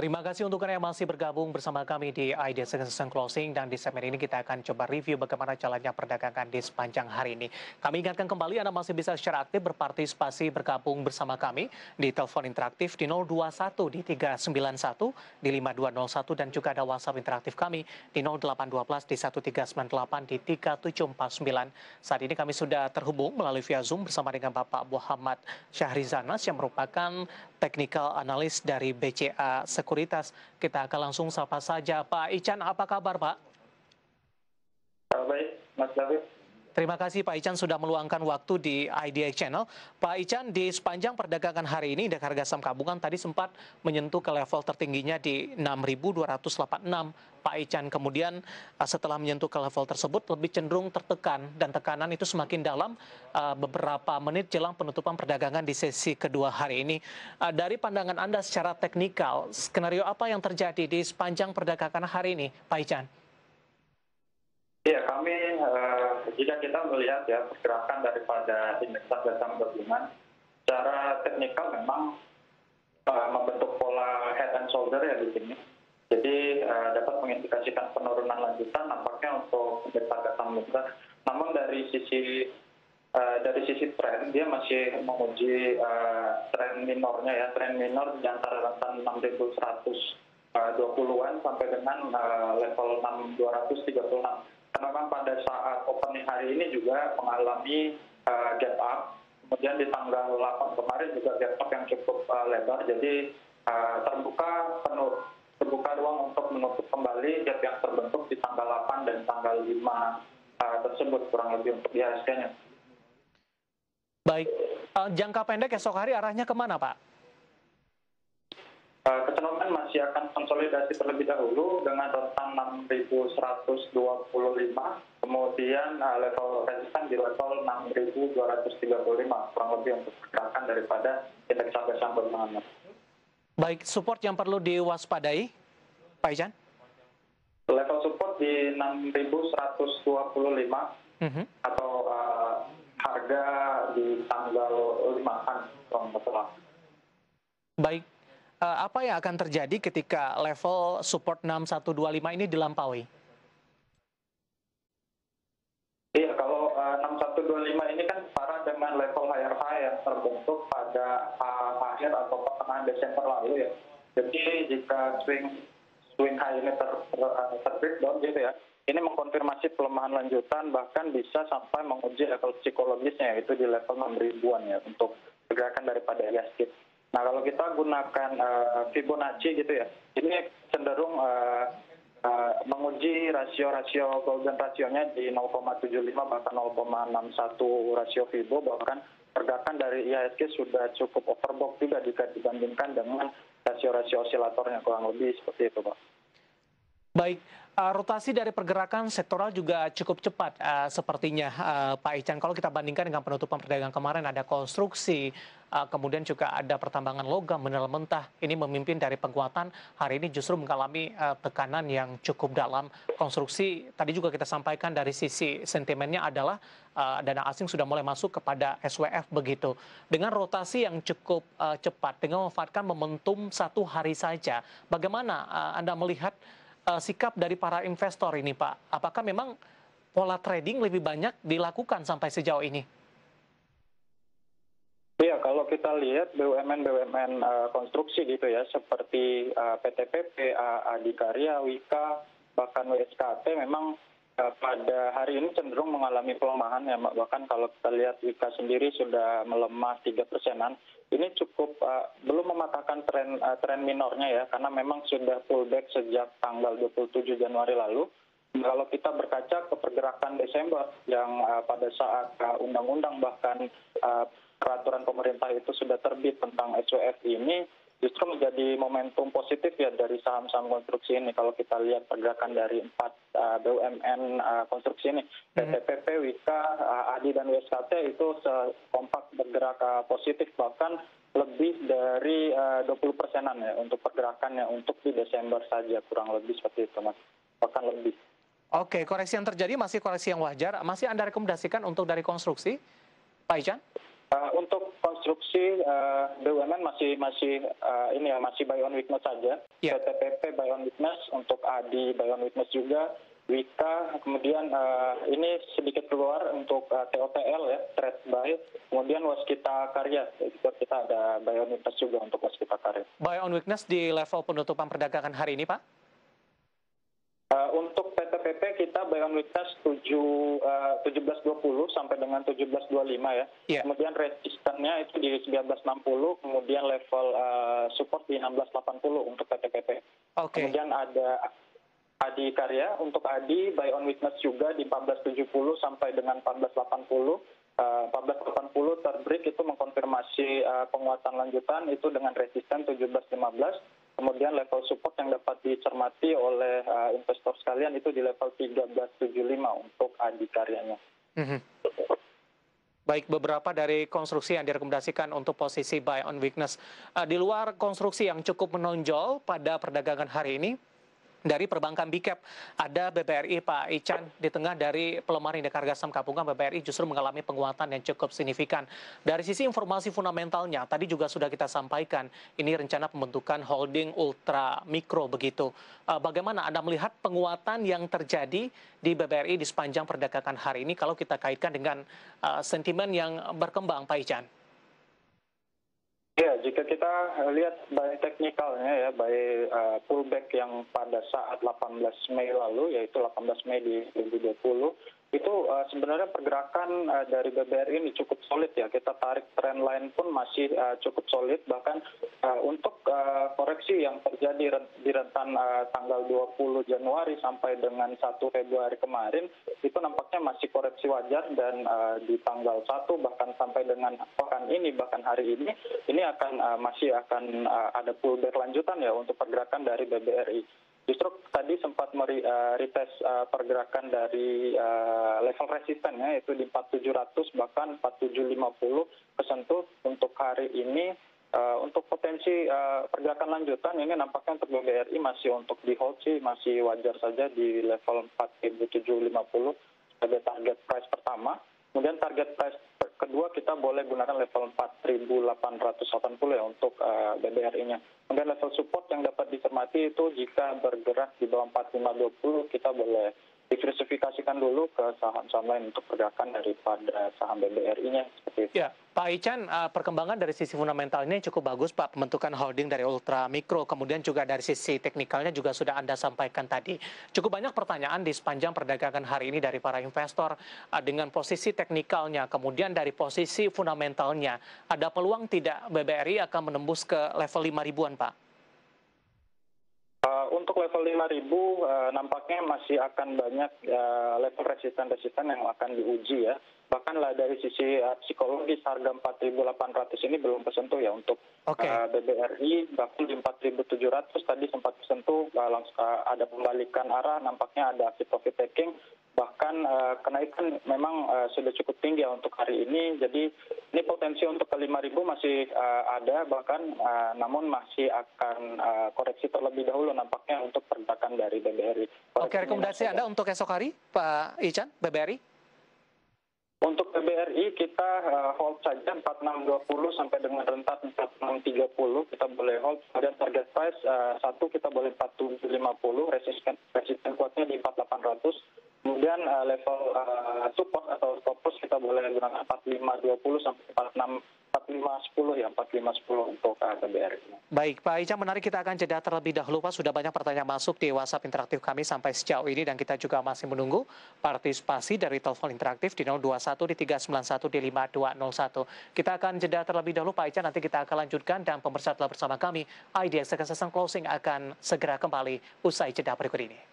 Terima kasih untuk Anda yang masih bergabung bersama kami di Idea Season Closing, dan di segmen ini kita akan coba review bagaimana jalannya perdagangan di sepanjang hari ini. Kami ingatkan kembali Anda masih bisa secara aktif berpartisipasi bergabung bersama kami di telepon interaktif di 021 di 391 di 5201, dan juga ada WhatsApp interaktif kami di 0812 di 1398 di 3749. Saat ini kami sudah terhubung melalui via Zoom bersama dengan Bapak Muhammad Syahrizanas yang merupakan technical analyst dari BCA Sekuritas. Kita akan langsung sapa saja Pak Ican, apa kabar Pak? Baik, Mas David. Terima kasih Pak Ican sudah meluangkan waktu di IDA Channel. Pak Ican, di sepanjang perdagangan hari ini, indeks harga saham gabungan tadi sempat menyentuh ke level tertingginya di 6.286. Pak Ican, kemudian setelah menyentuh ke level tersebut lebih cenderung tertekan, dan tekanan itu semakin dalam beberapa menit jelang penutupan perdagangan di sesi kedua hari ini. Dari pandangan Anda secara teknikal, skenario apa yang terjadi di sepanjang perdagangan hari ini, Pak Ican? Ya, kami jika kita melihat ya pergerakan daripada indeks harga saham gabungan, secara teknikal memang membentuk pola head and shoulder ya di sini. Jadi dapat mengindikasikan penurunan lanjutan nampaknya untuk indeks harga saham gabungan. Namun dari sisi tren dia masih menguji tren minornya ya, tren minor di antara rentang 6.120-an sampai dengan level 6.236. Karena memang pada saat opening hari ini juga mengalami gap up, kemudian di tanggal 8 kemarin juga gap up yang cukup lebar, jadi terbuka ruang untuk menutup kembali gap yang terbentuk di tanggal 8 dan tanggal 5 tersebut kurang lebih untuk IHSG-nya. Baik, jangka pendek esok hari arahnya kemana Pak? Kecenderungan masih akan konsolidasi terlebih dahulu dengan rentang 6.125, kemudian level resisten di level 6.235, kurang lebih untuk pergerakan daripada indeks harga saham gabungan. Baik, support yang perlu diwaspadai, Pak Ican? Level support di 6.125 atau harga di tanggal 5-an, kurang betul. Baik. Apa yang akan terjadi ketika level support 6125 ini dilampaui? Iya, kalau 6125 ini kan setara dengan level higher high yang terbentuk pada akhir atau pertengahan Desember lalu ya. Jadi jika swing high ini terbreakdown gitu ya, ini mengkonfirmasi pelemahan lanjutan, bahkan bisa sampai menguji level psikologisnya yaitu di level 6.000-an ya untuk pergerakan daripada IHSG. Nah, kalau kita gunakan Fibonacci gitu ya, ini cenderung menguji rasio golden rasionya di 0,75 bahkan 0,61 rasio Fibo, bahkan pergerakan dari IHSG sudah cukup overbought juga jika dibandingkan dengan rasio-rasio osilatornya, kurang lebih seperti itu, Pak. Baik, rotasi dari pergerakan sektoral juga cukup cepat sepertinya Pak Ican. Kalau kita bandingkan dengan penutupan perdagangan kemarin, ada konstruksi, kemudian juga ada pertambangan logam, mineral mentah. Ini memimpin dari penguatan, hari ini justru mengalami tekanan yang cukup dalam. Konstruksi, tadi juga kita sampaikan dari sisi sentimennya adalah dana asing sudah mulai masuk kepada SWF begitu. Dengan rotasi yang cukup cepat, dengan memanfaatkan momentum satu hari saja, bagaimana Anda melihat sikap dari para investor ini, Pak? Apakah memang pola trading lebih banyak dilakukan sampai sejauh ini? Iya, kalau kita lihat BUMN konstruksi gitu ya, seperti PT PP, Adikarya, Wika, bahkan WSKT memang pada hari ini cenderung mengalami pelemahan ya, bahkan kalau kita lihat Wika sendiri sudah melemah 3%-an. Ini cukup belum mematahkan tren minornya ya, karena memang sudah pullback sejak tanggal 27 Januari lalu. Kalau kita berkaca ke pergerakan Desember yang pada saat undang-undang bahkan peraturan pemerintah itu sudah terbit tentang SWF ini, justru menjadi momentum positif ya dari saham-saham konstruksi ini. Kalau kita lihat pergerakan dari 4 BUMN konstruksi ini, PT PP, Wika, Adi, dan WSKT itu kompak bergerak positif, bahkan lebih dari 20%-an ya untuk pergerakannya untuk di Desember saja, kurang lebih seperti itu, Mas. Bahkan lebih. Oke, koreksi yang terjadi masih koreksi yang wajar. Masih Anda rekomendasikan untuk dari konstruksi, Pak Ican? Untuk konstruksi BUMN masih buy on witness saja. Ya. PTPP buy on witness, untuk ADI buy on witness juga, Wika, kemudian ini sedikit keluar untuk TOTL ya, trade buy, kemudian Waskita Karya, kita ada buy on witness juga untuk Waskita Karya. Buy on witness di level penutupan perdagangan hari ini, Pak? Untuk PTPP kita buy on witness 17.20 sampai dengan 17.25 ya. Yeah. Kemudian resistannya itu di 19.60, kemudian level support di 16.80 untuk PTPP. Okay. Kemudian ada ADI Karya, untuk ADI buy on witness juga di 14.70 sampai dengan 14.80. 14.80 terbreak itu mengkonfirmasi penguatan lanjutan itu dengan resisten 17.15. Kemudian level support yang dapat dicermati oleh investor sekalian itu di level 13.75 untuk ADI Karyanya. Baik, beberapa dari konstruksi yang direkomendasikan untuk posisi buy on weakness. Di luar konstruksi yang cukup menonjol pada perdagangan hari ini, dari perbankan BCAP, ada BBRI, Pak Ican. Di tengah dari pelemahan indeks harga saham gabungan, BBRI justru mengalami penguatan yang cukup signifikan. Dari sisi informasi fundamentalnya, tadi juga sudah kita sampaikan, ini rencana pembentukan holding ultra mikro begitu. Bagaimana Anda melihat penguatan yang terjadi di BBRI di sepanjang perdagangan hari ini kalau kita kaitkan dengan sentimen yang berkembang, Pak Ican? Ya, jika kita lihat by teknikalnya ya, by pullback yang pada saat 18 Mei lalu, yaitu 18 Mei di 2020, itu sebenarnya pergerakan dari BBRI ini cukup solid ya. Kita tarik trendline pun masih cukup solid, bahkan untuk koreksi yang terjadi di rentan tanggal 20 Januari sampai dengan 1 Februari kemarin, itu nampaknya masih koreksi wajar, dan di tanggal 1 bahkan sampai dengan pekan ini, bahkan hari ini masih akan ada pullback lanjutan ya untuk pergerakan dari BBRI. Justru tadi sempat retest pergerakan dari level resistennya yaitu di 4700 bahkan 4750 kesentuh untuk hari ini. Untuk potensi pergerakan lanjutan ini nampaknya untuk BBRI masih untuk di hold sih, masih wajar saja di level 4750 sebagai target price pertama. Kemudian target price kedua kita boleh gunakan level 4.880 ya untuk BBRI-nya. Kemudian level support yang dapat dicermati itu jika bergerak di bawah 4520 kita boleh diversifikasikan dulu ke saham-saham lain untuk pergerakan daripada saham BBRI-nya seperti itu. Ya, Pak Ican, perkembangan dari sisi fundamental ini cukup bagus, Pak. Pembentukan holding dari ultra mikro, kemudian juga dari sisi teknikalnya juga sudah Anda sampaikan tadi. Cukup banyak pertanyaan di sepanjang perdagangan hari ini dari para investor dengan posisi teknikalnya, kemudian dari posisi fundamentalnya. Ada peluang tidak BBRI akan menembus ke level 5.000-an, Pak? Untuk level 5.000 nampaknya masih akan banyak level resisten yang akan diuji ya. Bahkan dari sisi psikologis harga 4.800 ini belum tersentuh ya untuk BBRI, bahkan di 4.700 tadi sempat tersentuh, langsung ada pembalikan arah, nampaknya ada active profit taking. Bahkan kenaikan memang sudah cukup tinggi ya untuk hari ini, jadi ini potensi untuk ke 5.000 masih ada, bahkan namun masih akan koreksi terlebih dahulu nampaknya untuk pergerakan dari BBRI. Oke, rekomendasi Anda untuk esok hari, Pak Ican, BBRI? Untuk BBRI kita hold saja 4620 sampai dengan rentan 4630 kita boleh hold. Kemudian target price satu kita boleh 4750, resisten kuatnya di 4800. Kemudian level support atau stop loss kita boleh gunakan 4520 sampai 4510 ya, 4510 untuk BBRI. Baik, Pak Ican, menarik, kita akan jeda terlebih dahulu, Pak. Sudah banyak pertanyaan masuk di WhatsApp interaktif kami sampai sejauh ini, dan kita juga masih menunggu partisipasi dari telepon interaktif di 021 di 391 di 5201. Kita akan jeda terlebih dahulu, Pak Ican, nanti kita akan lanjutkan, dan pemirsa telah bersama kami. IDX Succession Closing akan segera kembali usai jeda berikut ini.